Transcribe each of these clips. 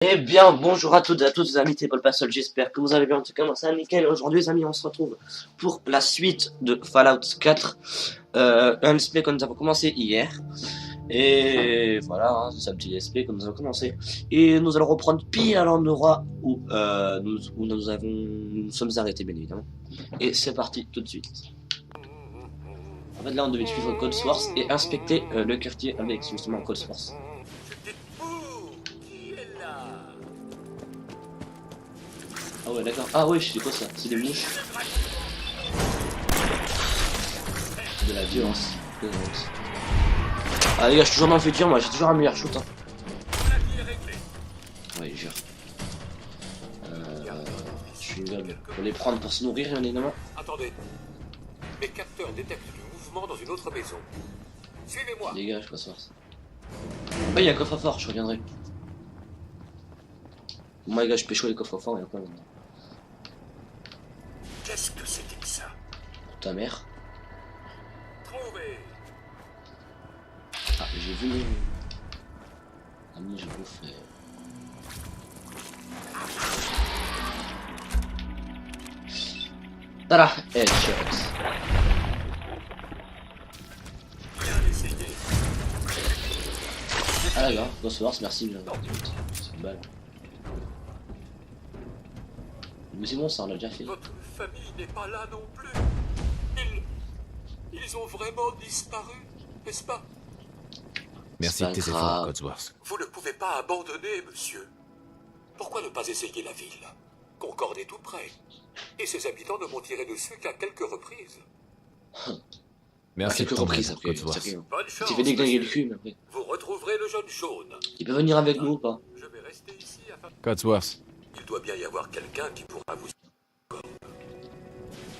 Eh bien, bonjour à toutes et à tous les amis Paul Passol, j'espère que vous allez bien, en tout cas moi c'est nickel. Aujourd'hui les amis, on se retrouve pour la suite de Fallout 4, un let's play que nous avons commencé hier. Et voilà, hein, c'est un petit let's play que nous avons commencé. Et nous allons reprendre pile à l'endroit où, nous sommes arrêtés bien évidemment. Et c'est parti tout de suite. En fait là on devait suivre Codsworth et inspecter le quartier avec justement Codsworth. Ah ouais d'accord, ah ouais c'est quoi ça, c'est des mouches. De la violence. Ah les gars, je suis toujours dans le futur, moi j'ai toujours un meilleur shoot. Hein. Ouais, jure. Je suis une pour les prendre pour se nourrir, bien évidemment. Attendez. Mes capteurs détectent du mouvement dans une autre maison. Suivez-moi. Les gars, je passe voir ça. Oh, il y a un coffre fort, je reviendrai. Moi les gars, je pécho les coffres forts et après maintenant. Qu'est-ce que c'était que ça? Ta mère. Trouvez. Ah, j'ai vu mes amis, j'ai bouffé. Tada, headshot. Bien essayé. Ah d'accord, Ghostworks, merci. C'est une balle. Mais c'est bon, ça on l'a déjà fait. Votre famille n'est pas là non plus. Ils ont vraiment disparu, n'est-ce pas? Merci de tes efforts, Codsworth. Vous ne pouvez pas abandonner, monsieur. Pourquoi ne pas essayer la ville? Concorde est tout près. Et ses habitants ne m'ont tiré dessus qu'à quelques reprises. Merci de ton aide, après, Codsworth. Bonne chance, tu fais déglinguer le monsieur. cul, mais après. Vous retrouverez le jeune jaune. Il peut venir avec nous ou pas? Je vais rester ici afin... Codsworth, Il doit bien y avoir quelqu'un qui pourra vous...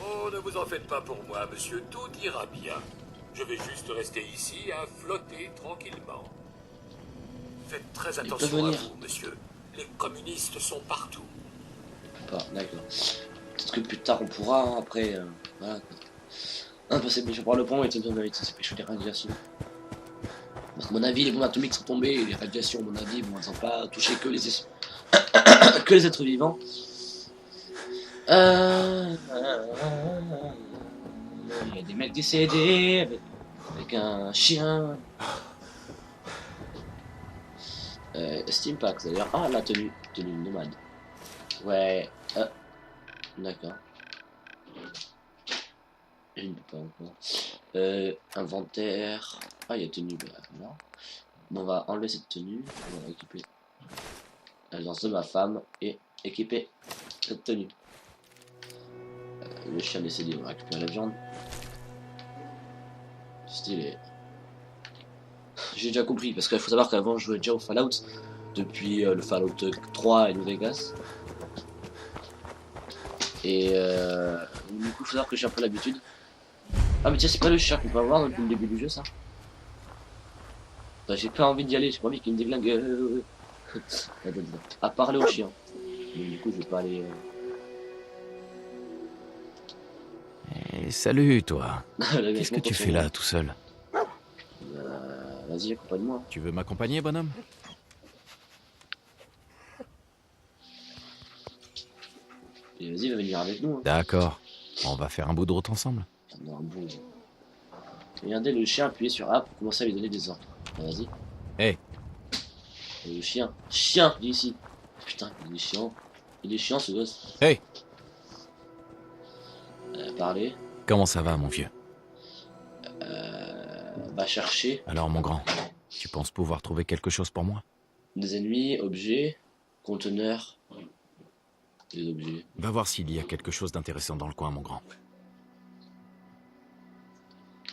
Oh, ne vous en faites pas pour moi, monsieur. Tout ira bien. Je vais juste rester ici à flotter tranquillement. Faites très peut attention à venir. vous, monsieur. Les communistes sont partout. Pas, d'accord. Peut-être que plus tard on pourra, hein, après. Voilà quoi. Un peu c'est pécho par le pont et c'est pécho les radiations. Parce que, à mon avis, les bombes atomiques sont tombées et les radiations, à mon avis, bon, elles n'ont pas touché que les, que les êtres vivants. Il y a des mecs décédés avec un chien. Steampack, c'est-à-dire. Ah, la tenue nomade. Ouais. D'accord. Je ne peux pas encore. Inventaire. Ah, il y a tenue. Bah, voilà. Bon, on va enlever cette tenue. On va équiper l'alliance de ma femme et équiper cette tenue. Le chien décédé, on va récupérer la viande. Stylé. J'ai déjà compris, parce qu'il faut savoir qu'avant je jouais déjà au Fallout, depuis le Fallout 3 et New Vegas. Et du coup, il faut savoir que j'ai un peu l'habitude. Ah, mais tiens, c'est pas le chien qu'on peut avoir depuis le début du jeu, ça. Bah, j'ai pas envie d'y aller, j'ai pas envie qu'il me déglingue. À parler au chien. Donc, du coup, je vais pas aller. Et salut, toi. Qu'est-ce que tu fais là, tout seul? Vas-y, accompagne-moi. Tu veux m'accompagner, bonhomme? Et vas-y, va venir avec nous. Hein. D'accord. On va faire un bout de route ensemble. Non, un bout. Regardez le chien appuyer sur A pour commencer à lui donner des ordres. Ah, vas-y. Hey. Et le chien. Chien, viens ici. Putain, il est chiant. Il est chiant ce gosse. Hey. Parler. Comment ça va, mon vieux? Va chercher. Alors, mon grand, tu penses pouvoir trouver quelque chose pour moi? Des ennemis, objets, conteneurs. Des objets. Va voir s'il y a quelque chose d'intéressant dans le coin, mon grand.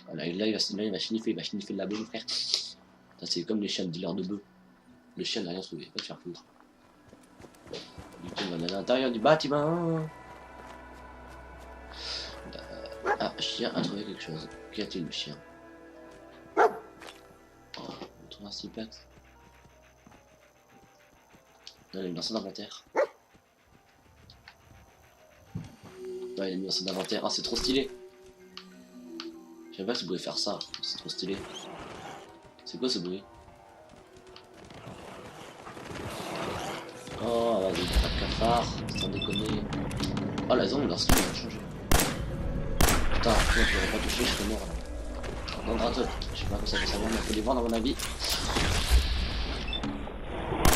Voilà, là, il va sniffer de la bonne frère. C'est comme les chiens de dealer de bœufs. Le chien n'a rien trouvé, pas te faire foutre. Du coup, on va aller à l'intérieur du bâtiment. Ah, chien a trouvé quelque chose. Qu'y a-t-il le chien? Oh, on trouve un Steampack. Non, il a mis dans son inventaire. Ouais, il a mis dans son inventaire. Ah, c'est trop stylé. Je savais pas que ça pouvait faire ça. C'est trop stylé. C'est quoi ce bruit? il n'y a pas de cafard, sans déconner. Oh la zone, leur skin a changé. Putain, je l'aurais pas touché, je serais mort là. Non, gratteux, je sais pas comment ça fait savoir, mais faut les vendre à mon avis.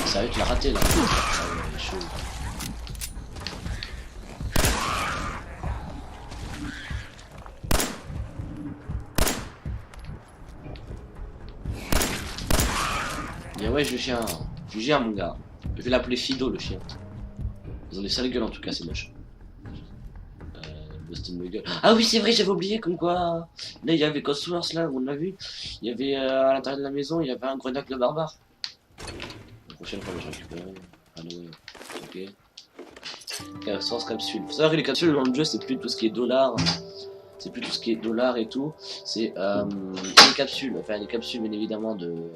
Sérieux, tu l'as raté là. Ah ouais, chaud. Bien ouais, je chien. Je gère mon gars. Je vais l'appeler Fido le chien. Ils ont des sales gueules en tout cas, c'est moche. Ah oui, c'est vrai, j'avais oublié comme quoi. Là, il y avait Cosworth là, on l'a vu. Il y avait à l'intérieur de la maison, il y avait un grenacle barbare. La prochaine fois, je récupère. Ah non, ok. Source capsule. Faut savoir que les capsules dans le jeu, c'est plus tout ce qui est dollars. C'est plus tout ce qui est dollars et tout. C'est des capsules. Enfin, des capsules, bien évidemment, de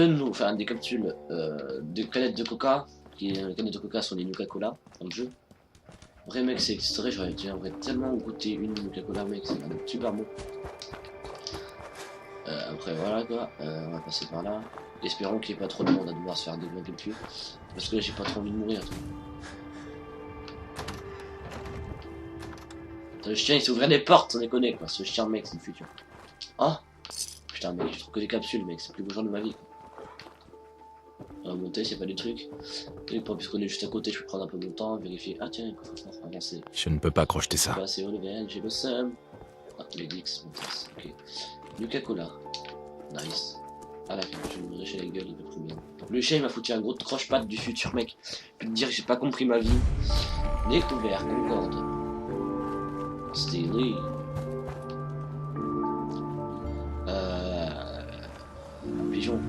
nous. Enfin, des capsules de canettes de coca. Les canettes de coca sont des Nuka-Cola dans le jeu. Vrai mec, c'est extrait, j'aimerais tellement goûter une Nuka-Cola mec, c'est super bon. Après voilà quoi, on va passer par là. Espérons qu'il n'y ait pas trop de monde à devoir se faire déglinguer le cul. Parce que là j'ai pas trop envie de mourir. Le chien il s'ouvrait des portes, on déconne quoi, ce chien mec c'est le futur. Ah putain mec, je trouve que des capsules mec, c'est le plus beau genre de ma vie. On va monter, c'est pas des trucs. Et pas puisqu'on est juste à côté, je peux prendre un peu mon temps, vérifier. Ah tiens, avancer. Je ne peux pas crocheter ça. Passer au level, j'ai le seum. Ah, les dix, ok. Nuka-Cola. Nice. Ah là, je vais me récher la gueule, il veut trop bien. Le chien il m'a foutu un gros croche-patte du futur mec. Je peux te dire que j'ai pas compris ma vie. Découvert, Concorde. Steely. Pigeon.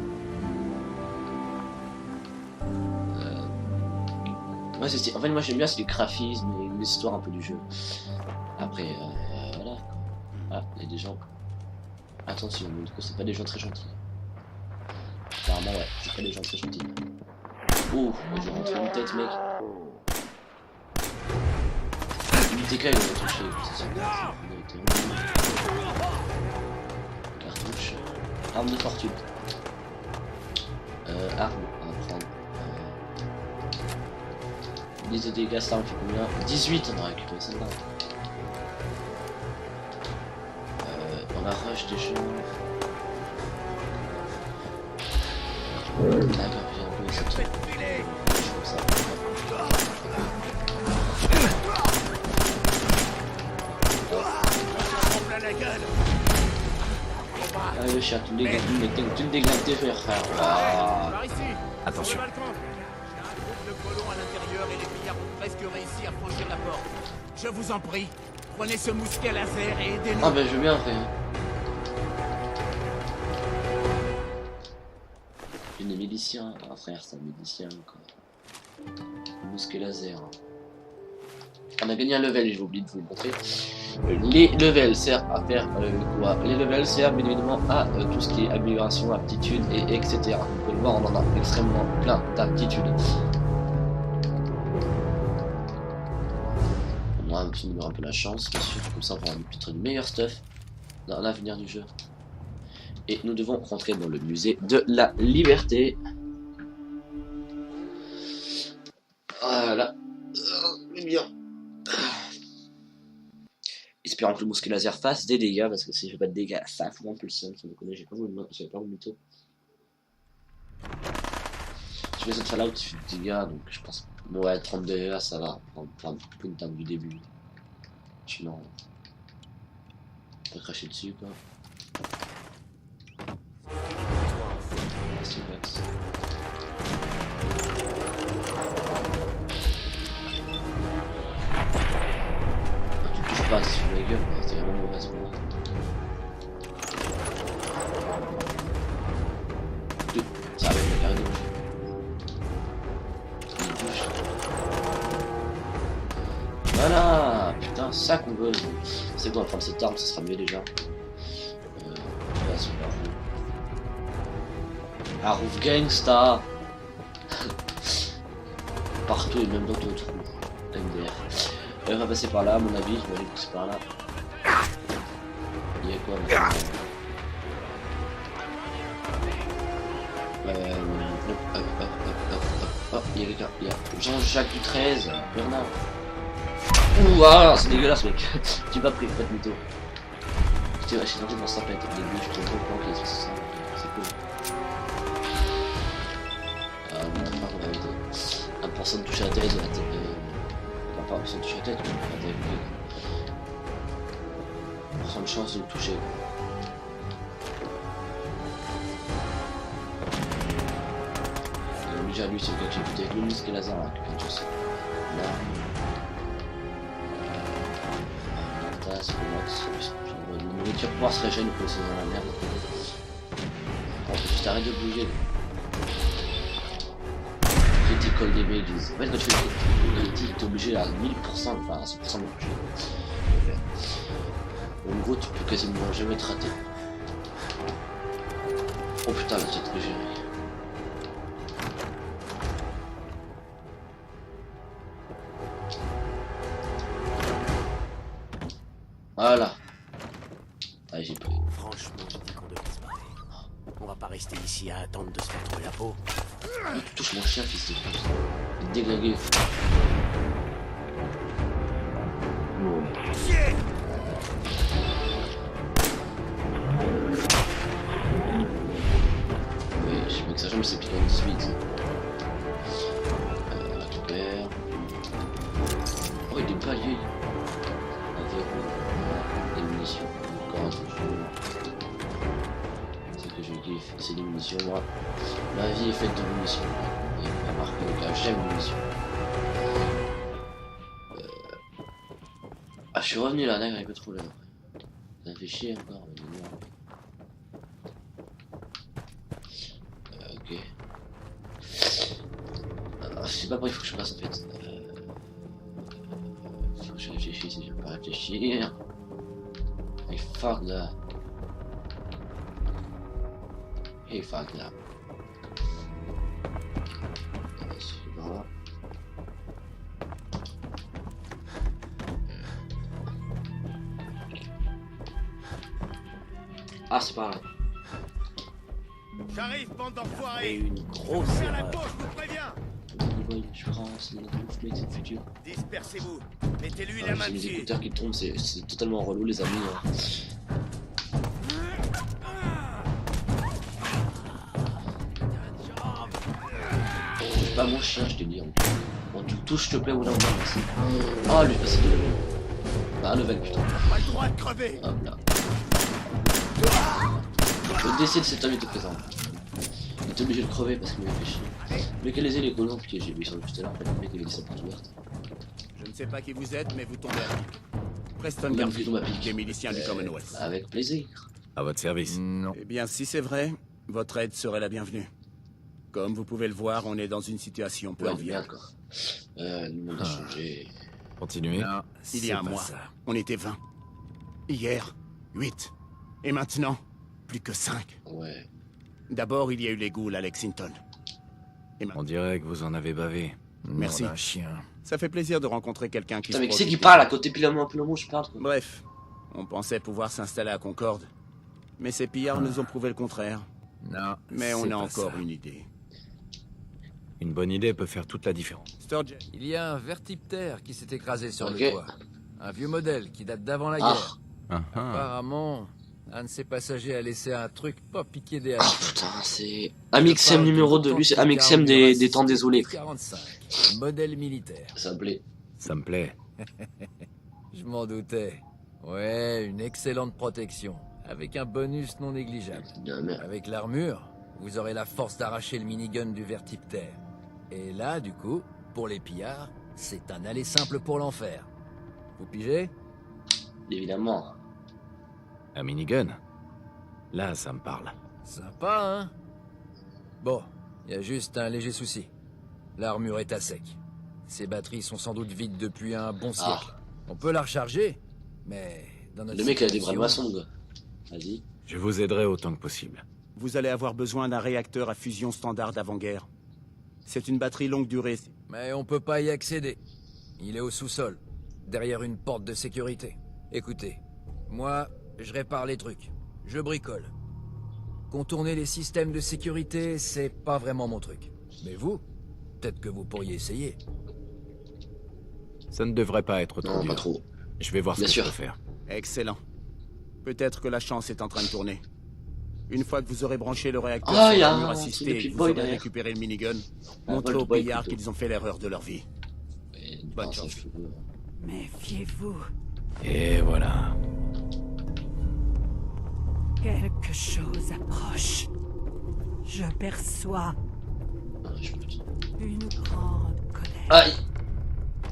Ouais, c'est en fait moi j'aime bien c'est les graphismes et l'histoire un peu du jeu. Après voilà. Ah, il y a des gens. Attention, du coup c'est pas des gens très gentils. Apparemment ouais, c'est pas des gens très gentils. Ouh, j'ai rentré une tête mec. Une TK il m'a touché, c'est super. Cartouche. Arme de fortune. Arme à prendre. Les dégâts, ça on fait combien? 18, on a récupéré celle-là. On a rush des gens. D'accord, j'ai un peu cette truc. Comme ça. Allez le chat, tu me déglingues tes frères. Ah. Attention. Le colon à l'intérieur et les pillards ont presque réussi à franchir la porte. Je vous en prie, prenez ce mousquet laser et aidez-nous. Ah bah je veux bien frère. Une milicien, ah frère c'est un milicien quoi. Mousquet laser. On a gagné un level, j'ai oublié de vous le montrer. Les levels servent à faire quoi? Les levels servent bien évidemment à tout ce qui est amélioration, aptitude et etc. Vous pouvez le voir, on en a extrêmement plein d'aptitudes. On va améliorer un peu la chance, bien sûr, comme ça on va peut-être du meilleur stuff dans l'avenir du jeu. Et nous devons rentrer dans le musée de la liberté. Voilà. Bien. Espérons que le mousquet laser fasse des dégâts, parce que si je fais pas de dégâts, ça fout un peu le seum, ça me connaît, j'ai pas mon mytho. Je fais cette Fallout, tu fais des dégâts, donc je pense que ouais, 30 dégâts ça va, enfin une table du début. Sinon, pas cracher dessus quoi. C'est max. Pas sur la gueule, c'est vraiment mauvaise pour moi. Ça arrive à carrément. Il bouge. Voilà. Putain, ça qu'on veut. C'est quoi, on va prendre cette arme, ça sera mieux déjà. Là, c'est la roue gangsta. Partout et même dans ton trou. MDR. On va passer par là, à mon avis, je vais aller passer par là. Il y a quoi maintenant? Oh, il y a quelqu'un. Il y a Jean-Jacques du 13, Bernard. Ouh, ah, c'est dégueulasse, mec. Tu m'as pris, pas de mytho. Je suis tenté dans sa pète au début, je te trop planqué, c'est ça. C'est cool. Ah, on a pas qu'on a été. 1% de toucher à la tête, de la tête. Pas 1% de toucher à la tête, mais la tête. 1% de chance de le toucher. Déjà lui c'est le gars que j'ai buté avec le muscle et laser là, quelqu'un de ça. Là. Martas, Max, la nourriture pour se régénérer que c'est dans la merde. Juste arrête de bouger. Critical damages. En fait quand tu fais le critique t'es obligé à 1000%, enfin à 100% de bouger. En gros tu peux quasiment jamais te rater. Oh putain la tête que j'ai. Voilà. Ah, j'ai pris. Franchement, je dis qu'on devrait se barrer. On va pas rester ici à attendre de se faire trouver la peau. Tu touches mon chien, fils de pute. Il est déglingué. Oui, je sais pas que ça jamais c'est piquant 18. Récupère. Oh, il est pas lié. Des munitions, encore c'est que je kiffe, c'est des munitions, moi. Ma vie est faite de munitions. Et on a marqué au cas, j'aime les munitions. Ah, je suis revenu là, nègre, avec le trou là. Ça me fait chier encore, ok. Alors, je sais pas pourquoi il faut que je passe en fait. Faut que je réfléchisse si je veux pas réfléchir. Hey, fuck that. Hey, fuck that. C'est par là. Ah, c'est par là. J'arrive, bande d'enfoirés. Une grosse Faire la erreur. peau, je vous préviens. Je prends, c'est la bouffe, mais c'est le futur. Dispersez-vous. Mettez-lui Ah, la main j'ai mes dessus. écouteurs qui tombent, c'est totalement relou, les amis. Hein. C'est pas mon chien, je te dis. Bon, tu le touches, s'il te plaît, ou là, merci. Oh, lui, c'est 2 levels. Bah, un level, putain. Pas le droit de crever. Hop là. Le décès de cet homme était présent. Il était obligé de crever parce qu'il m'avait fait chier. Mais quels les colons, putain, j'ai vu ça juste là, en fait, le mec avait laissé la porte ouverte. Je ne sais pas qui vous êtes, mais vous tombez à pic. Preston Même Garfield, si je tombe à pic. des miliciens du Commonwealth. Avec plaisir. À votre service. Non. Eh bien, si c'est vrai, votre aide serait la bienvenue. Comme vous pouvez le voir, on est dans une situation peu Ouais, bien, enviable. quoi. Le monde a changé. Continuez. Non, Il y a un c'est pas mois, ça. on était 20. Hier, 8. Et maintenant, plus que 5. Ouais. D'abord, il y a eu les ghouls à Lexington. On dirait que vous en avez bavé. Merci. Nom d'un chien. Ça fait plaisir de rencontrer quelqu'un qui Putain, se mais qui c'est qui préoccupe. parle à côté Pilamo, je parle, quoi. Bref, on pensait pouvoir s'installer à Concorde. Mais ces pillards nous ont prouvé le contraire. Non, Mais on c'est a pas encore ça. une idée. Une bonne idée peut faire toute la différence. Sturgeon, Il y a un vertiptère qui s'est écrasé sur Ok. le toit. Un vieux modèle qui date d'avant la Ah. guerre. Ah, ah. Apparemment, un de ses passagers a laissé un truc pas piqué des Ah hannetons. putain, c'est Amixem numéro 2, lui c'est Amixem des temps désolés. 45, modèle militaire. Ça me plaît. Ça me plaît. Je m'en doutais. Ouais, une excellente protection, avec un bonus non négligeable. Non, mais... Avec l'armure, vous aurez la force d'arracher le minigun du vertiptère. Et là, du coup, pour les pillards, c'est un aller simple pour l'enfer. Vous pigez? Évidemment. Un minigun. Là, ça me parle. Sympa, hein? Bon, il y a juste un léger souci. L'armure est à sec. Ses batteries sont sans doute vides depuis un bon siècle. On peut la recharger, mais dans notre Le mec a des bras de situation- maçon, gars. Vas-y. Je vous aiderai autant que possible. vous allez avoir besoin d'un réacteur à fusion standard d'avant-guerre. C'est une batterie longue durée. Mais on peut pas y accéder. Il est au sous-sol, derrière une porte de sécurité. Écoutez, moi, je répare les trucs. Je bricole. Contourner les systèmes de sécurité, c'est pas vraiment mon truc. Mais vous, Peut-être que vous pourriez essayer. Ça ne devrait pas être trop Non, dur. pas trop. Je vais voir ce Bien que sûr. je peux faire. Excellent. Peut-être que la chance est en train de tourner. Une fois que vous aurez branché le réacteur Ah, sur y a le mur un assisté truc de et que Pit vous Boy aurez derrière. récupéré le minigun, Un montrez Bolt aux Boy pillards plutôt. qu'ils ont fait l'erreur de leur vie. Et Bonne non, ça chance. fout. Méfiez-vous. Et voilà. Quelque chose approche. Je perçois Ah, je peux te- une grande colère. Aïe.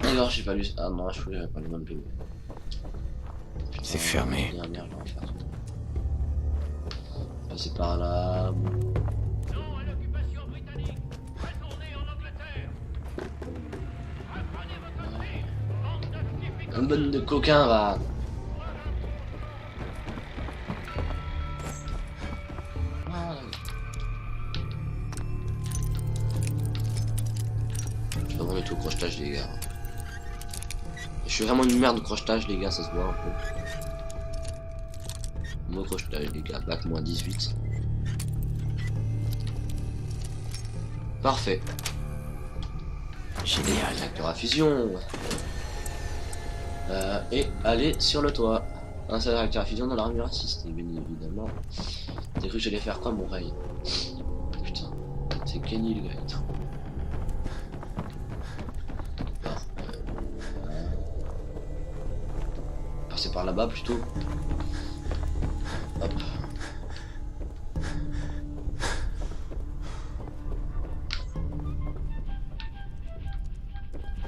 D'accord, j'ai pas lu. Ah non, je voulais pas lu même plus. C'est fermé. Dernière, je vais faire. Passer par là. Non à l'occupation britannique. Retournez en Angleterre. Reprenez votre pays. Bande de typiques. Un bonne de coquins va. Je suis vraiment tout au crochetage, les gars. Je suis vraiment une merde de crochetage, les gars, ça se voit un peu. Moi, crochetage, les gars, bac moins 18. Parfait. Génial. Réacteur à fusion. Et aller sur le toit. Un seul réacteur à fusion dans l'armure assistée, bien évidemment. T'as cru que j'allais faire quoi, mon rey? Putain, c'est Kenny le gars. Alors, passer par là-bas plutôt. Hop.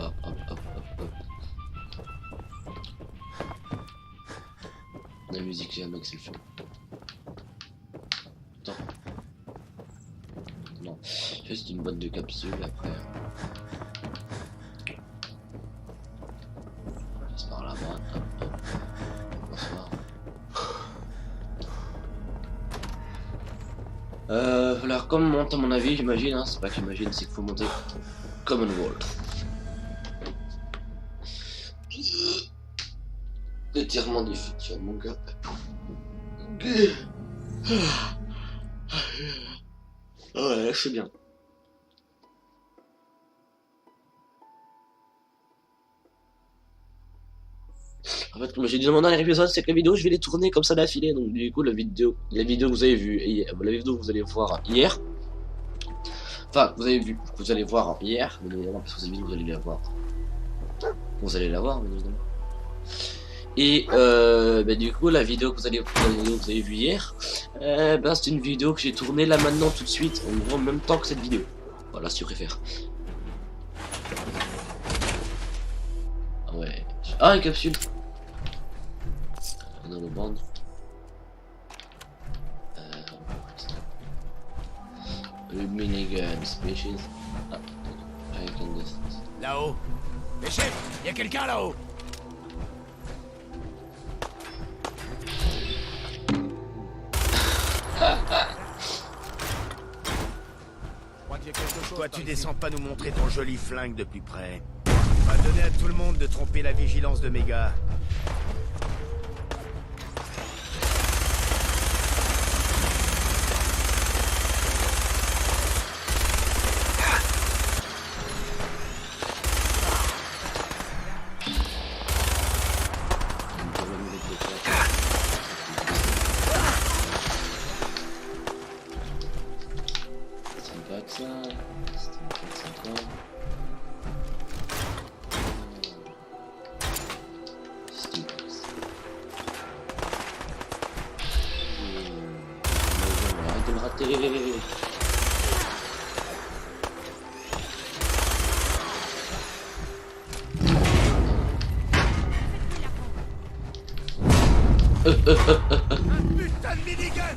Hop, hop, hop, hop, hop. La musique, j'ai un mec, c'est le feu. Attends. Non, juste une boîte de capsules après. On passe par là-bas. Hop, hop. Bonsoir. Alors, comme on monte, à mon avis, j'imagine, hein, c'est pas que j'imagine, c'est qu'il faut monter Commonwealth. L'étirement du futur, mon gars. Oh là, c'est bien. En fait, comme j'ai dit dans mon dernier épisode, c'est que les vidéos, je vais les tourner comme ça d'affilée. Donc, du coup, la vidéo que vous avez vue, la vidéo que vous allez voir hier. Enfin, vous avez vu, que vous allez voir hier, bien évidemment, parce que cette vidéo, vous allez la voir. Vous allez la voir, bien évidemment. Et bah, du coup, la vidéo que vous avez vue hier, bah, c'est une vidéo que j'ai tournée là maintenant tout de suite, en gros en même temps que cette vidéo. Voilà, si tu préfères. Ah ouais. Ah, une capsule. Dans le bande. Le minigun species. Ah, avec un distance. Là-haut. Mais chef, y a quelqu'un là-haut. Toi, tu descends pas nous montrer ton joli flingue de plus près. On va donner à tout le monde de tromper la vigilance de Méga. Arrête de me rater. Putain de minigun!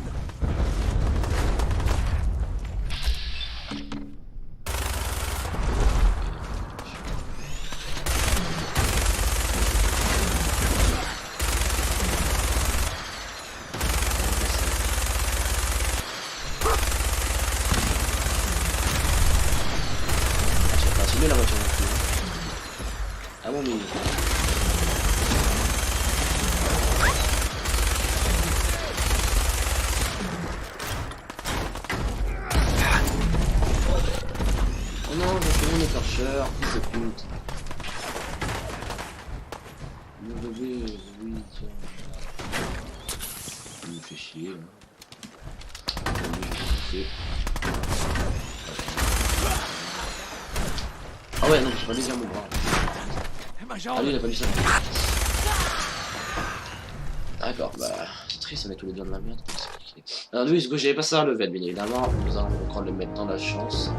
J'ai pas assumé la voiture non plus. Ah bon, mais... Oh non, je suis Mon écorcheur, fils de pute. Le bébé, oui, tiens. Il me fait chier. Hein. Ah ouais, non, j'ai pas déjà mon bras. Ah lui, il a pas mis ça. D'accord, bah, c'est triste, on met tous les doigts de la merde. Alors lui, j'avais pas ça à level, bien évidemment. Nous allons encore le mettre dans la chance.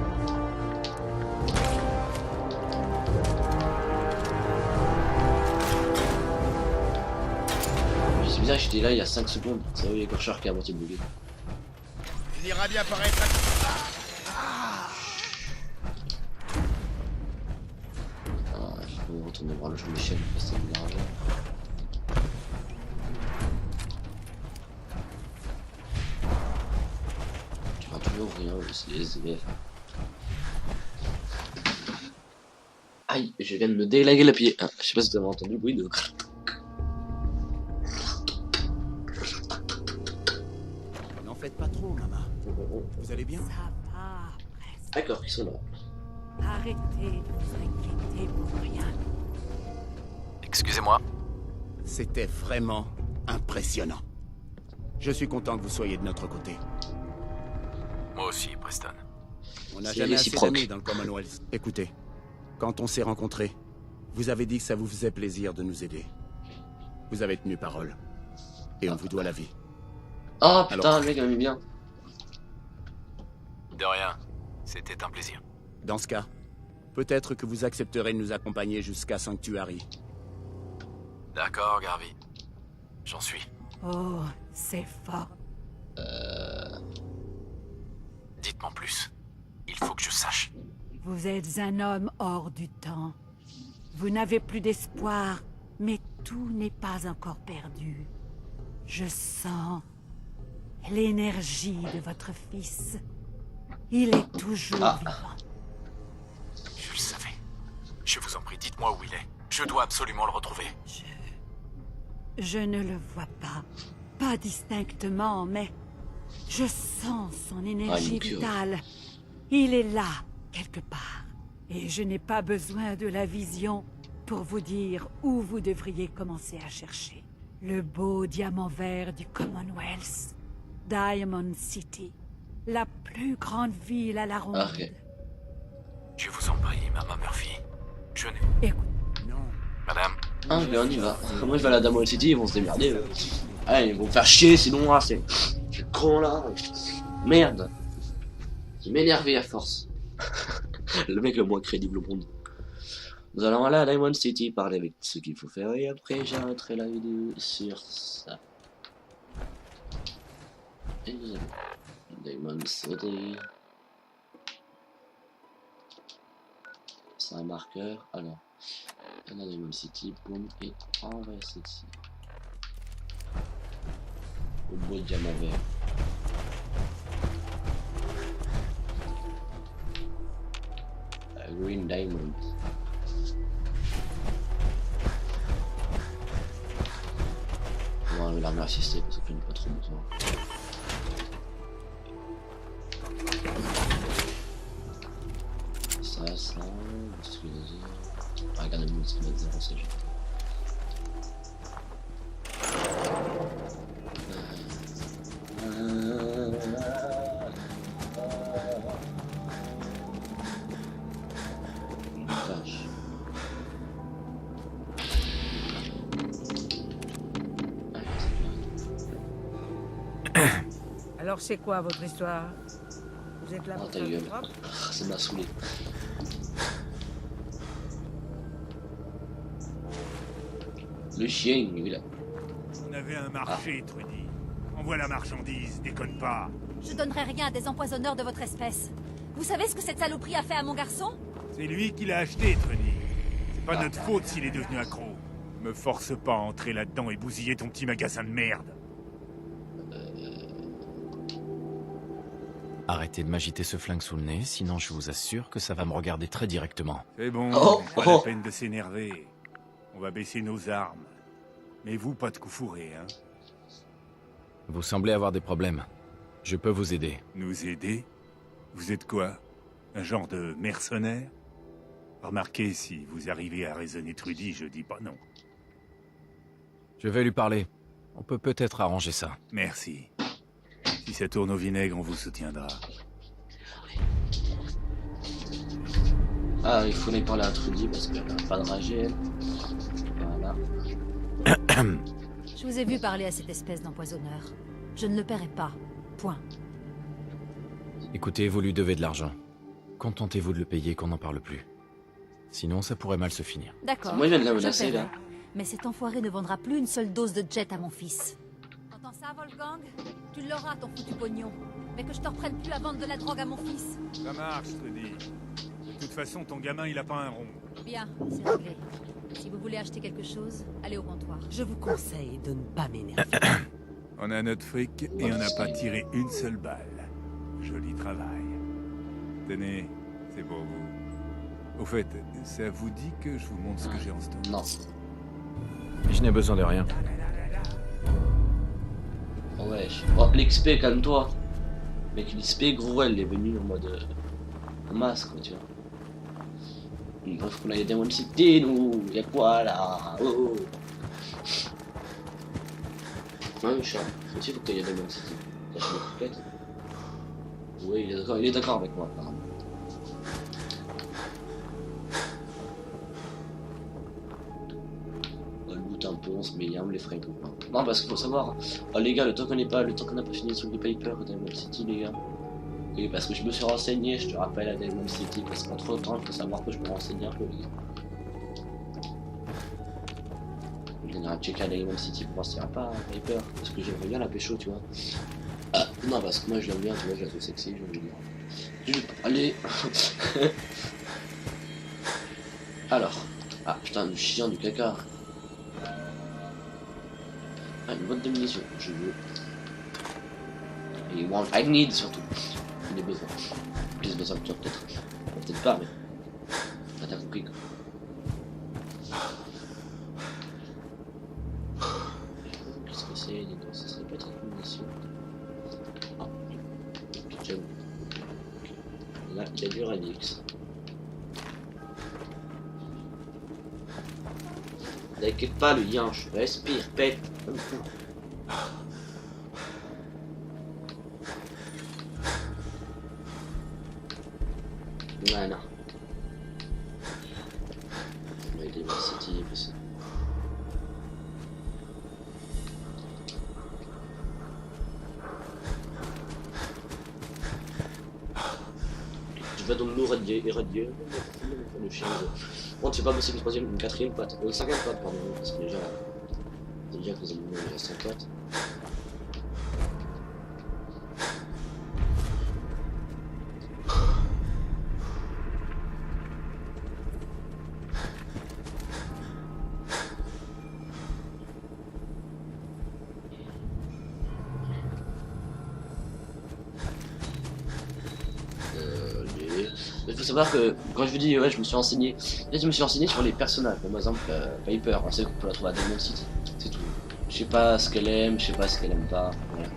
C'est bizarre, j'étais là il y a 5 secondes. C'est vrai, l'écorcheur qui a à moitié bugué. Il ira bien paraître. Ah, il faut retourner voir le jeu Michel, parce que c'est énervé. Tu vois toujours rien, c'est les SDF. Aïe, je viens de me déglinguer le pied. Ah, je sais pas si tu avais entendu le bruit de... N'en faites pas trop, maman. Vous allez bien? Ça va, presque. D'accord, ils sont là. Arrêtez de vous inquiéter pour rien. Excusez-moi. C'était vraiment impressionnant. Je suis content que vous soyez de notre côté. Moi aussi, Preston. On n'a C'est jamais assez réciproque. d'amis dans le Commonwealth. Écoutez, quand on s'est rencontrés, vous avez dit que ça vous faisait plaisir de nous aider. Vous avez tenu parole. Et on vous doit la vie. Oh putain, Alors. le mec a mis bien. De rien. C'était un plaisir. Dans ce cas, peut-être que vous accepterez de nous accompagner jusqu'à Sanctuary. D'accord, Garvey. J'en suis. Oh, c'est fort. Dites-moi plus. Il faut que je sache. Vous êtes un homme hors du temps. Vous n'avez plus d'espoir, mais tout n'est pas encore perdu. Je sens l'énergie de votre fils. Il est toujours vivant. Je le savais. Je vous en prie, dites-moi où il est. Je dois absolument le retrouver. Je ne le vois pas. Pas distinctement, mais je sens son énergie mon Dieu. vitale. Il est là, quelque part. Et je n'ai pas besoin de la vision pour vous dire où vous devriez commencer à chercher. Le beau diamant vert du Commonwealth. Diamond City. La plus grande ville à la ronde. Ah, ok. Je vous en prie, Maman Murphy. Je n'ai... Écoute, Madame, Ah, mais on y va. Moi je vais à la Diamond City, ils vont se démerder. Allez, ils vont me faire chier, sinon, ah, c'est con là. Merde. Il m'énervait à force. Le mec le moins crédible au monde. Nous allons aller à Diamond City, parler avec ce qu'il faut faire, et après j'arrêterai la vidéo sur ça. Et nous allons Diamond City. C'est un marqueur, alors. On a Diamond City, boum, et on va ici. Au beau diamant vert. A green diamond. On va enlever l'armure assistée parce que j'en ai pas trop besoin. Ça, ah, regardez-moi ce qu'il va dire, on sait jamais. Vache. alors c'est quoi votre histoire? Vous êtes là Oh pour ta faire du gueule, propre? ça m'a saoulé. Le chien, il est là. On avait un marché, Trudy. Envoie la marchandise, déconne pas. Je donnerai rien à des empoisonneurs de votre espèce. Vous savez ce que cette saloperie a fait à mon garçon? C'est lui qui l'a acheté, Trudy. C'est pas notre faute s'il est devenu accro. Me force pas à entrer là-dedans et bousiller ton petit magasin de merde. arrêtez de m'agiter ce flingue sous le nez, sinon je vous assure que ça va me regarder très directement. C'est bon, pas la peine de s'énerver. On va baisser nos armes. Mais vous, pas de coup fourré, hein. Vous semblez avoir des problèmes. Je peux vous aider. Nous aider? Vous êtes quoi? Un genre de mercenaire? Remarquez, si vous arrivez à raisonner Trudy, je dis pas non. Je vais lui parler. On peut peut-être arranger ça. Merci. Si ça tourne au vinaigre, on vous soutiendra. Ah, il faut aller parler à Trudy parce qu'elle n'a pas de rage, elle. Voilà. Je vous ai vu parler à cette espèce d'empoisonneur. Je ne le paierai pas. Point. Écoutez, vous lui devez de l'argent. Contentez-vous de le payer, qu'on n'en parle plus. Sinon, ça pourrait mal se finir. D'accord. Moi, je viens de la je menacer, paierai. là. Mais cet enfoiré ne vendra plus une seule dose de jet à mon fils. T'entends ça, Wolfgang? Tu l'auras, ton foutu pognon. Mais que je te reprenne plus à vendre de la drogue à mon fils. Ça marche, Trudy. De toute façon, ton gamin, il a pas un rond. Bien, c'est réglé. Si vous voulez acheter quelque chose, allez au comptoir. Je vous conseille de ne pas m'énerver. On a notre fric et on n'a pas tiré une seule balle. Joli travail. Tenez, c'est pour vous. Au fait, ça vous dit que je vous montre ce que j'ai en stock? Non. Je n'ai besoin de rien. Oh, wesh. Oh, l'XP, calme-toi. Mec, l'XP, gros, elle est venue en mode. En masse, quoi, tu vois. Bref, qu'on a des Demon City, nous. Y'a quoi là? Oh, oh. Ouais, mais je suis aussi, faut qu'il y ait Demon City. La chaîne complète. Oui, il est d'accord avec moi, apparemment. On loot un peu, on se met yam les frais pour moi. Non, parce qu'il faut savoir, oh, les gars, le temps qu'on n'a pas fini sur le Piper à Diamond City, les gars. Oui, parce que je me suis renseigné, je te rappelle, à Diamond City, parce qu'entre temps, il faut savoir que je me renseigne un peu, les gars. Je viens de checker à Diamond City pour voir s'il n'y a pas un Piper, parce que j'aimerais bien la pécho, tu vois. Ah, non, parce que moi je l'aime bien, tu vois, je la trouve sexy, je veux dire. Allez. Alors. Ah, putain, du chien, du caca. Ah, une boîte de munitions, je veux. Et want, I need surtout. Il est besoin. Plus besoin que toi, peut-être. Peut-être pas, mais. T'as compris, quoi. Qu'est-ce que c'est? Ça serait peut-être une munition. Ah, j'aime. Là, il y a du Radix. T'inquiète pas, le yinche. Respire, pète. Voilà. On va aider City aussi. Tu vas donc nous irradier le chien. Bon, c'est pas possible, une troisième, une quatrième patte. Une cinquième patte, pardon, parce que déjà. C'est déjà que les animaux il reste 5 pattes. Il faut savoir que quand je vous dis ouais je me suis renseigné, je me suis renseigné sur les personnages, par exemple Piper, on sait qu'on peut la trouver à Diamond City, c'est tout. Je sais pas ce qu'elle aime, je sais pas ce qu'elle aime pas. Voilà.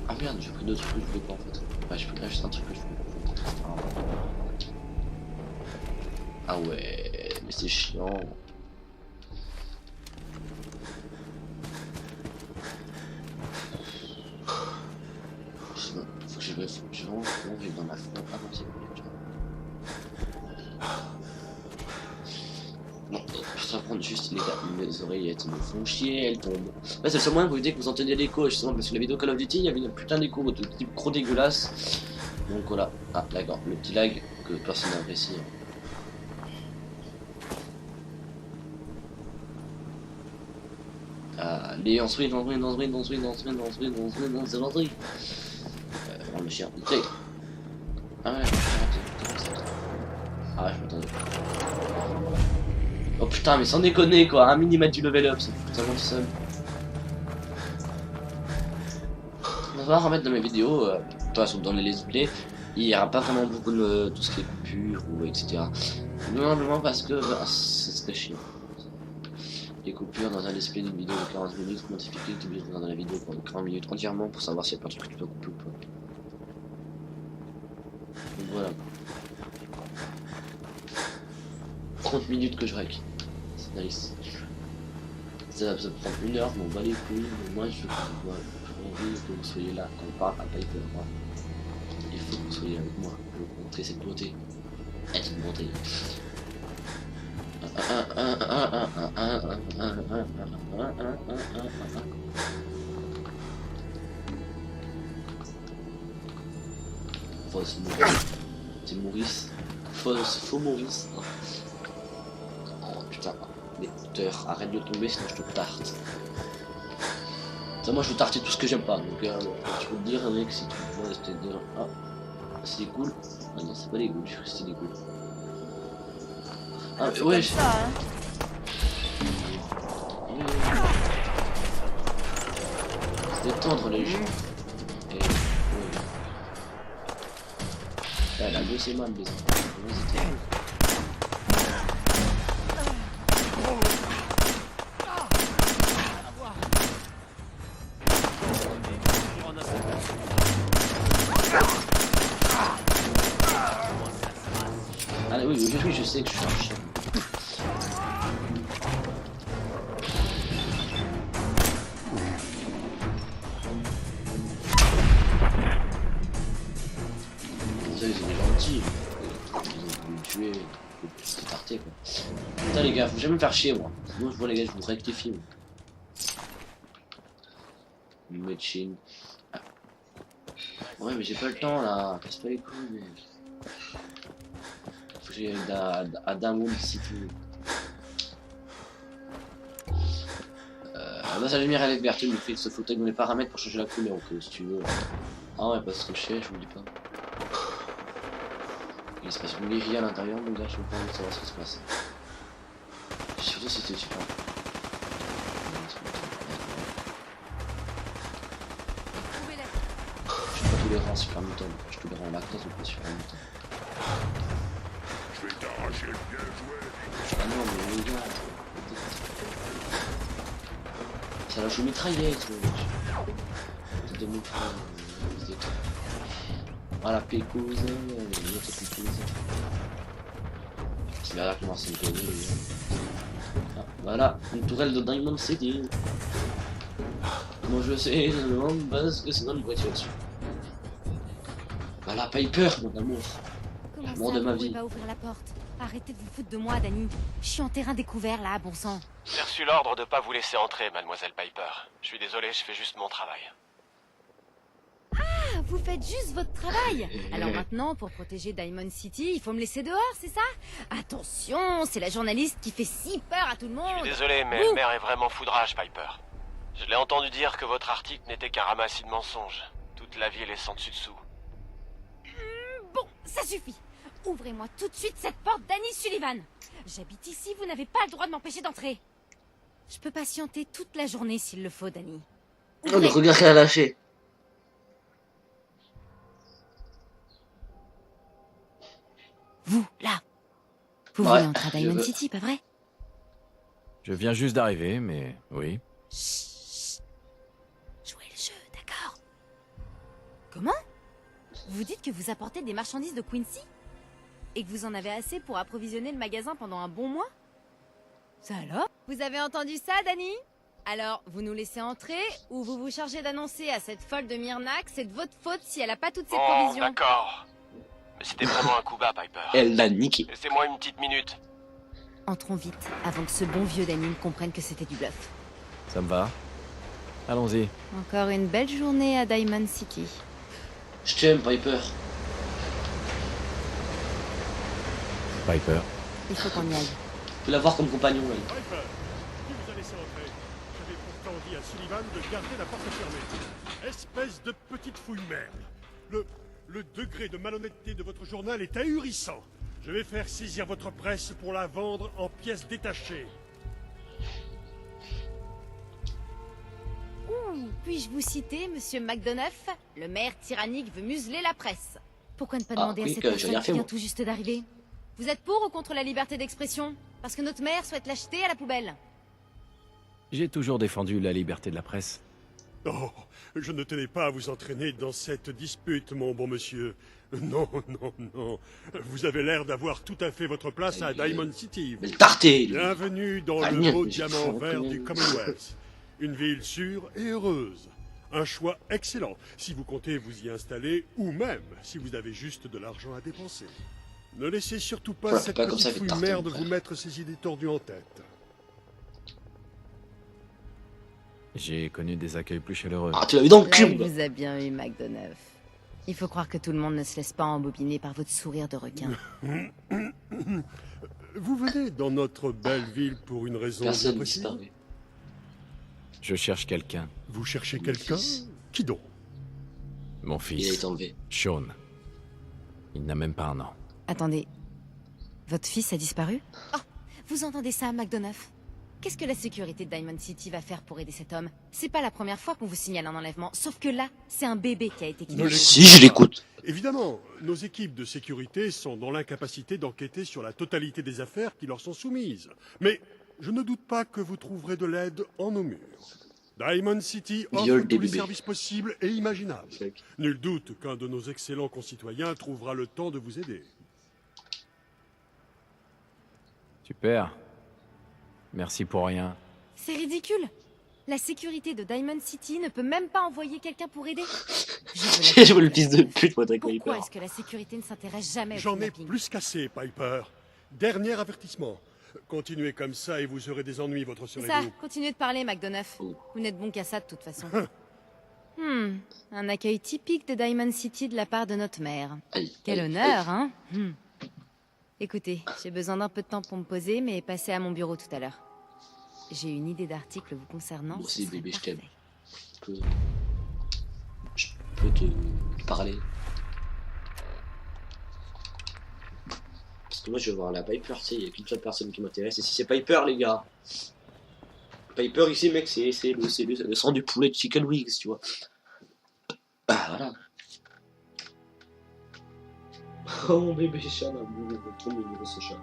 Ah merde, j'ai pris d'autres trucs que je voulais pas en fait. Ouais, je peux juste un truc que je voulais pas. Ah ouais, mais c'est chiant. Faut que je vais dans la forêt avancer. Non, ça prendre juste les gars, mes oreillettes me font chier, elles tombent. Ouais, c'est le seul moyen pour éviter que vous entendiez l'écho, justement, parce que la vidéo Call of Duty, il y avait une putain d'écho, de type gros dégueulasse. Donc voilà, ah d'accord, le petit lag que personne n'apprécie. Allez, on se brille, le chien, il ah ouais, ah je m'attendais. Oh putain, mais sans déconner quoi, un millimètre du level up, c'est totalement tout seul. On va remettre dans mes vidéos, dans les let's play, il n'y aura pas vraiment beaucoup de tout ce qui est coupure ou etc. Normalement parce que bah, c'est très chiant. Les coupures dans un let's play d'une vidéo de 40 minutes, comment t'expliquer que tu es obligé de regarder la vidéo pendant 40 minutes entièrement pour savoir s'il y a pas de truc que tu peux couper ou pas. Donc voilà. 30 minutes que je règle. C'est nice. Ça prend 1 heure, je m'en bats les couilles, mais moi j'ai envie que vous soyez là quand on parle à Piper. Il faut que vous soyez avec moi pour vous montrer cette beauté. Être une beauté. Fausse Maurice. C'est Maurice. Faux Maurice. Oh putain. L'écouteur, arrête de tomber sinon je te tarte. Ça, moi je veux tarter tout ce que j'aime pas. Donc je peux te dire mec si tu vois c'était dedans. Ah c'est des ghouls. Ah non c'est pas des ghouls, je crois que c'était des ghouls. Ah mais ouais Ça, hein. C'était tendre les jeux. Et ouais. Là, la gueule c'est mal les enfants. C'était cool. Ah oui, aujourd'hui je sais que je suis un chien. Ça ils sont gentils. Ils ont voulu me tuer, faut tarter quoi. Putain les gars, faut jamais me faire chier moi. Sinon je vois les gars, je vous rectifie. Machine. Ah. Ouais mais j'ai pas le temps là, casse pas les couilles mais... Faut que j'aille à Diamond City. Là sa lumière elle est verte, il me fait ce fauteuil dans les paramètres pour changer la couleur donc si tu veux. Ah ouais pas se coucher, je vous dis pas. Il se passe une guérilla à l'intérieur donc là je vais pas envie de savoir ce qui se passe. Surtout si c'était super. Je suis pas tolérant en super mutant, je suis tolérant en lactose mais pas super mutant. Je vais t'arracher le bien joué. Ah non mais les gars. Ça lâche aux mitraillettes, c'est de mon frère. Voilà, pécouse, les autres pécouse. C'est là comment c'est une connerie. Ah, voilà, une tourelle de Diamond City. Moi je sais, je me demande parce que c'est dans une voiture dessus. Voilà, Piper, mon amour. L'amour de ma vie. Pas ouvrir la porte. Arrêtez de vous foutre de moi, Dani. Je suis en terrain découvert là, bon sang. J'ai reçu l'ordre de pas vous laisser entrer, mademoiselle Piper. Je suis désolé, je fais juste mon travail. Ah, vous faites juste votre travail. Alors maintenant, pour protéger Diamond City, il faut me laisser dehors, c'est ça? Attention, c'est la journaliste qui fait si peur à tout le monde. Je suis désolé, mais le maire est vraiment foudrage, Piper. Je l'ai entendu dire que votre article n'était qu'un ramassis de mensonges. Toute la ville est sans dessus dessous. Bon, ça suffit. Ouvrez-moi tout de suite cette porte, Dani Sullivan. J'habite ici, vous n'avez pas le droit de m'empêcher d'entrer. Je peux patienter toute la journée s'il le faut, Dani. Oh mais regarde qu'elle a lâché. Vous, là. Vous voulez entrer à Diamond City, pas vrai? Je viens juste d'arriver, mais oui. Chut. Jouez le jeu, d'accord? Comment? Vous dites que vous apportez des marchandises de Quincy? Et que vous en avez assez pour approvisionner le magasin pendant un bon mois? Ça alors? Vous avez entendu ça, Dani? Alors, vous nous laissez entrer, ou vous vous chargez d'annoncer à cette folle de Myrna que c'est de votre faute si elle a pas toutes ses provisions? D'accord. Mais c'était vraiment un coup bas, Piper. Elle l'a niqué. Laissez-moi une petite minute. Entrons vite, avant que ce bon vieux Dani comprenne que c'était du bluff. Ça me va. Allons-y. Encore une belle journée à Diamond City. Je t'aime, Piper. Piper. Il faut qu'on y aille. Tu peux l'avoir comme compagnon, elle. Piper, qui vous a laissé entrer? J'avais pourtant dit à Sullivan de garder la porte fermée. Espèce de petite fouille merde. Le degré de malhonnêteté de votre journal est ahurissant. Je vais faire saisir votre presse pour la vendre en pièces détachées. Ouh, puis-je vous citer, monsieur McDonough? Le maire tyrannique veut museler la presse. Pourquoi ne pas demander à cette personne qui vient tout juste d'arriver? Vous êtes pour ou contre la liberté d'expression? Parce que notre maire souhaite l'acheter à la poubelle. J'ai toujours défendu la liberté de la presse. Oh, je ne tenais pas à vous entraîner dans cette dispute, mon bon monsieur. Non, non, non. Vous avez l'air d'avoir tout à fait votre place à Diamond City. Mais tarté, lui. Bienvenue dans Ah, le merde, beau mais j'ai diamant fou, vert quand du même. Commonwealth. Une ville sûre et heureuse. Un choix excellent, si vous comptez vous y installer, ou même si vous avez juste de l'argent à dépenser. Ne laissez surtout pas Voilà, cette pas comme ça petite avec fouille Tartan, merde frère. vous mettre ces idées tordues en tête. J'ai connu des accueils plus chaleureux. Ah, tu l'as eu dans le Là, cul, il mon gars. vous a bien eu, McDonough. Il faut croire que tout le monde ne se laisse pas embobiner par votre sourire de requin. Vous venez dans notre belle ville pour une raison bien Personne précise. disparu. Je cherche quelqu'un. Vous cherchez quelqu'un? Qui donc? Mon Il a fils, été enlevé. Sean. Il n'a même pas un an. Attendez, votre fils a disparu? Oh, vous entendez ça, McDonough? Qu'est-ce que la sécurité de Diamond City va faire pour aider cet homme? C'est pas la première fois qu'on vous signale un enlèvement, sauf que là, c'est un bébé qui a été kidnappé. Si, je l'écoute. Évidemment, nos équipes de sécurité sont dans l'incapacité d'enquêter sur la totalité des affaires qui leur sont soumises. Mais je ne doute pas que vous trouverez de l'aide en nos murs. Diamond City offre Viol tous des les bébés. services possibles et imaginables. Nul doute qu'un de nos excellents concitoyens trouvera le temps de vous aider. Super. Merci pour rien. C'est ridicule. La sécurité de Diamond City ne peut même pas envoyer quelqu'un pour aider. Je vois le fils de pute, moi, avec Pourquoi Piper. est-ce que la sécurité ne s'intéresse jamais au J'en ai kidnapping? plus qu'assez, Piper. Dernier avertissement. Continuez comme ça et vous aurez des ennuis, votre C'est sœur et ça, vous. continuez de parler, McDonough. Vous n'êtes bon qu'à ça, de toute façon. Un accueil typique de Diamond City de la part de notre mère. Quel honneur, hein? Écoutez, j'ai besoin d'un peu de temps pour me poser, mais passez à mon bureau tout à l'heure. J'ai une idée d'article vous concernant. Moi ce aussi, serait bébé, je t'aime. parfait. Je peux te parler. Parce que moi, je vais voir la Piper, tu sais, il n'y a qu'une seule personne qui m'intéresse. Et si c'est Piper, les gars. Piper, ici, mec, c'est le sang du poulet de Chicken Wings, tu vois. Ah, voilà. Oh, mon bébé chat, là, trop mignon, ce chat.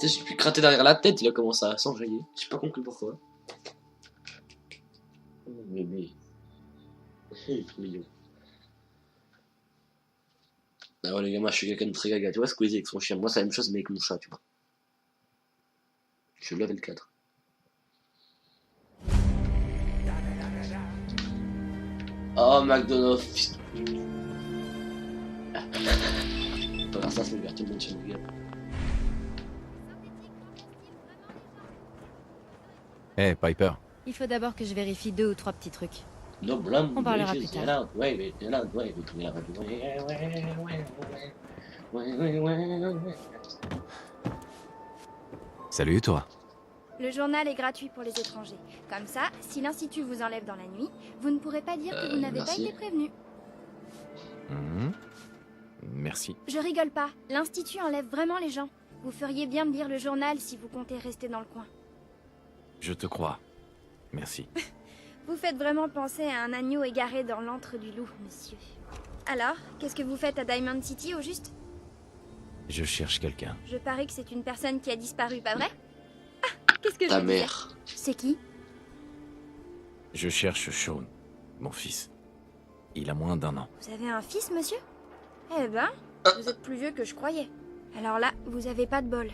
Tu sais, j'ai pu gratter derrière la tête, il a commencé à s'enjailler. J'ai pas compris pourquoi. Oh, mon bébé. Il est trop mignon. Ah ouais, les gars, moi je suis quelqu'un de très gaga. Tu vois, Squeezie avec son chien. Moi, c'est la même chose, mais avec mon chat, tu vois. Je suis level 4. Oh, McDonough. On peut faire ça, c'est ouvert tout le monde sur le gars. Hé, Piper. Il faut d'abord que je vérifie 2 ou 3 petits trucs. No blame. On parlera plus tard. Salut, toi. Le journal est gratuit pour les étrangers. Comme ça, si l'Institut vous enlève dans la nuit, vous ne pourrez pas dire que vous n'avez pas merci. été prévenu. Merci. Je rigole pas. L'Institut enlève vraiment les gens. Vous feriez bien de lire le journal si vous comptez rester dans le coin. Je te crois. Merci. Vous faites vraiment penser à un agneau égaré dans l'antre du loup, monsieur. Alors, qu'est-ce que vous faites à Diamond City, au juste? Je cherche quelqu'un. Je parie que c'est une personne qui a disparu, pas vrai? Ah, qu'est-ce que Ta je disais? mère. C'est qui? Je cherche Sean, mon fils. Il a moins d'1 an. Vous avez un fils, monsieur? Eh ben, vous êtes plus vieux que je croyais. Alors là, vous avez pas de bol.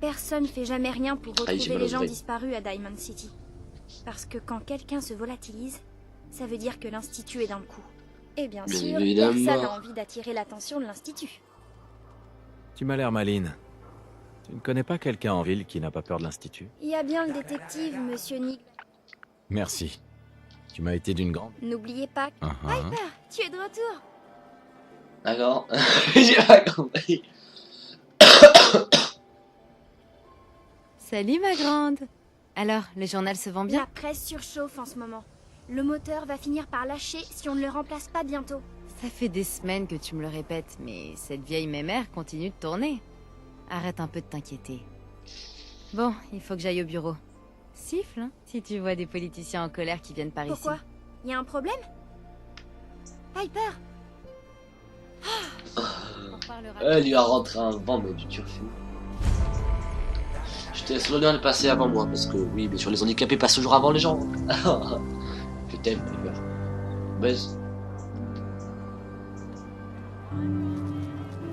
Personne fait jamais rien pour j'ai retrouver mal les aux gens oreilles. disparus à Diamond City. Parce que quand quelqu'un se volatilise, ça veut dire que l'Institut est dans le coup. Et bien Bien sûr, évidemment. personne n'a envie d'attirer l'attention de l'Institut. Tu m'as l'air maline. Tu ne connais pas quelqu'un en ville qui n'a pas peur de l'Institut? Il y a bien le détective, monsieur Nick. Merci. Tu m'as été d'une grande... N'oubliez pas... Piper, tu es de retour. D'accord. J'ai pas compris. Salut, ma grande. Alors, le journal se vend bien? La presse surchauffe en ce moment. Le moteur va finir par lâcher si on ne le remplace pas bientôt. Ça fait des semaines que tu me le répètes, mais cette vieille mémère continue de tourner. Arrête un peu de t'inquiéter. Bon, il faut que j'aille au bureau. Siffle, hein, si tu vois des politiciens en colère qui viennent par Pourquoi? ici. Il y a un problème? Piper! On parlera. Elle lui a rentré un vent, mais du turfu. Je Je te laisse l'honneur de passer avant moi, parce que oui, bien sûr, les handicapés passent toujours avant les gens. Je t'aime, Piper. Baise.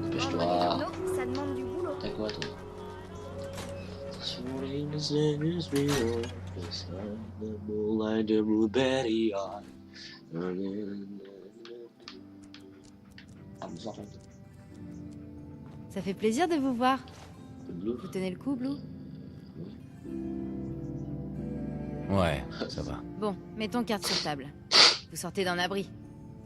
Dépêche-toi. Ça demande du boulot. T'as quoi, toi? Ça fait plaisir de vous voir. Vous tenez le coup, Blue? Ouais, ça va. Bon, mettons carte sur table. Vous sortez d'un abri.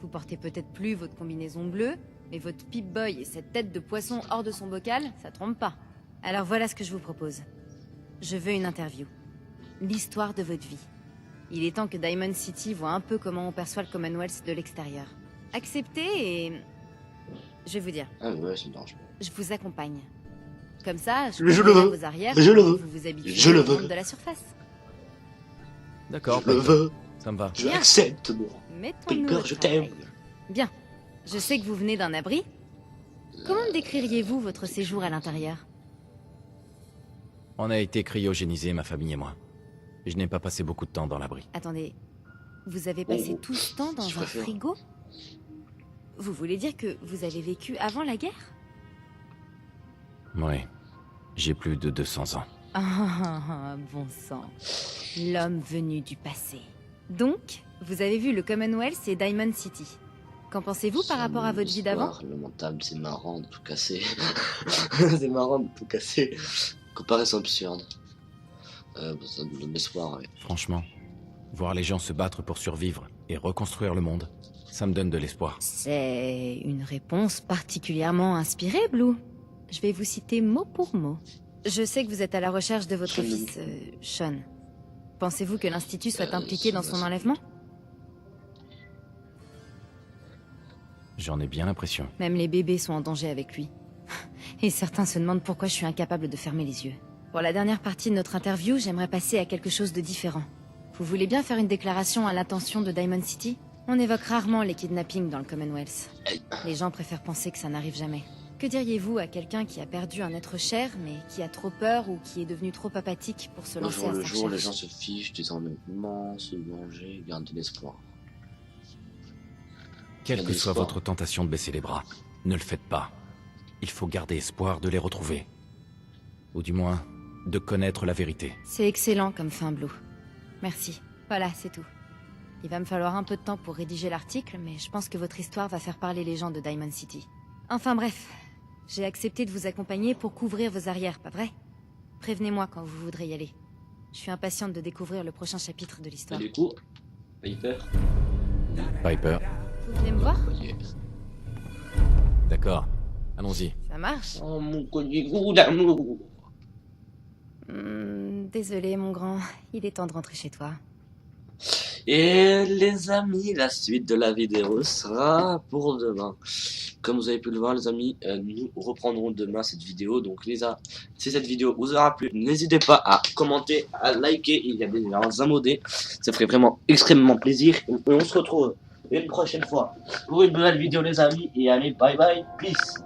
Vous portez peut-être plus votre combinaison bleue, mais votre Pip-Boy et cette tête de poisson hors de son bocal, ça trompe pas. Alors voilà ce que je vous propose. Je veux une interview. L'histoire de votre vie. Il est temps que Diamond City voit un peu comment on perçoit le Commonwealth de l'extérieur. Acceptez et... Je vais vous dire. Ah ouais, ça me dérange pas. Je vous accompagne. Comme ça, Je le veux. vos arrières Je le pour veux. que vous vous habituez Je le au veux. monde de la surface. D'accord, Je le veux. ça me va. Je accepte, moi. Mettons-nous Piper, au je travail. t'aime. Bien. Je sais que vous venez d'un abri. Comment décririez-vous votre séjour à l'intérieur? On a été cryogénisés, ma famille et moi. Je n'ai pas passé beaucoup de temps dans l'abri. Attendez, vous avez passé Oh, tout ce temps dans je un préfère. frigo? Vous voulez dire que vous avez vécu avant la guerre? Oui, j'ai plus de 200 ans. Ah, bon sang. L'homme venu du passé. Donc, vous avez vu le Commonwealth et Diamond City. Qu'en pensez-vous par rapport à votre vie d'avant? Lamentable, c'est marrant de tout casser. C'est marrant de tout casser. Comparaison absurde. Ça me donne l'espoir, ouais. Franchement, voir les gens se battre pour survivre et reconstruire le monde, ça me donne de l'espoir. C'est une réponse particulièrement inspirée, Blue. Je vais vous citer mot pour mot. Je sais que vous êtes à la recherche de votre fils, Sean. Pensez-vous que l'Institut soit impliqué dans son enlèvement? J'en ai bien l'impression. Même les bébés sont en danger avec lui. Et certains se demandent pourquoi je suis incapable de fermer les yeux. Pour la dernière partie de notre interview, j'aimerais passer à quelque chose de différent. Vous voulez bien faire une déclaration à l'intention de Diamond City? On évoque rarement les kidnappings dans le Commonwealth. Les gens préfèrent penser que ça n'arrive jamais. Que diriez-vous à quelqu'un qui a perdu un être cher, mais qui a trop peur ou qui est devenu trop apathique pour se Au lancer jour à le sa jour, les recherche? gens se fichent des enlèvements, se venger, gardent de l'espoir. Quelle Gardez que soit espoir. votre tentation de baisser les bras, ne le faites pas. Il faut garder espoir de les retrouver. Ou du moins, de connaître la vérité. C'est excellent comme fin, Blue. Merci. Voilà, c'est tout. Il va me falloir un peu de temps pour rédiger l'article, mais je pense que votre histoire va faire parler les gens de Diamond City. Enfin bref, j'ai accepté de vous accompagner pour couvrir vos arrières, pas vrai? Prévenez-moi quand vous voudrez y aller. Je suis impatiente de découvrir le prochain chapitre de l'histoire. Du coup, Piper. Piper. Vous venez me voir? D'accord. Allons-y. Ça marche? Oh mon collier gros d'amour. Désolé, mon grand. Il est temps de rentrer chez toi. Et les amis, la suite de la vidéo sera pour demain. Comme vous avez pu le voir, les amis, nous reprendrons demain cette vidéo. Donc si cette vidéo vous aura plu, n'hésitez pas à commenter, à liker. Il y a bien un modé. Ça ferait vraiment extrêmement plaisir. Et on se retrouve une prochaine fois pour une nouvelle vidéo, les amis. Et allez, bye bye, peace.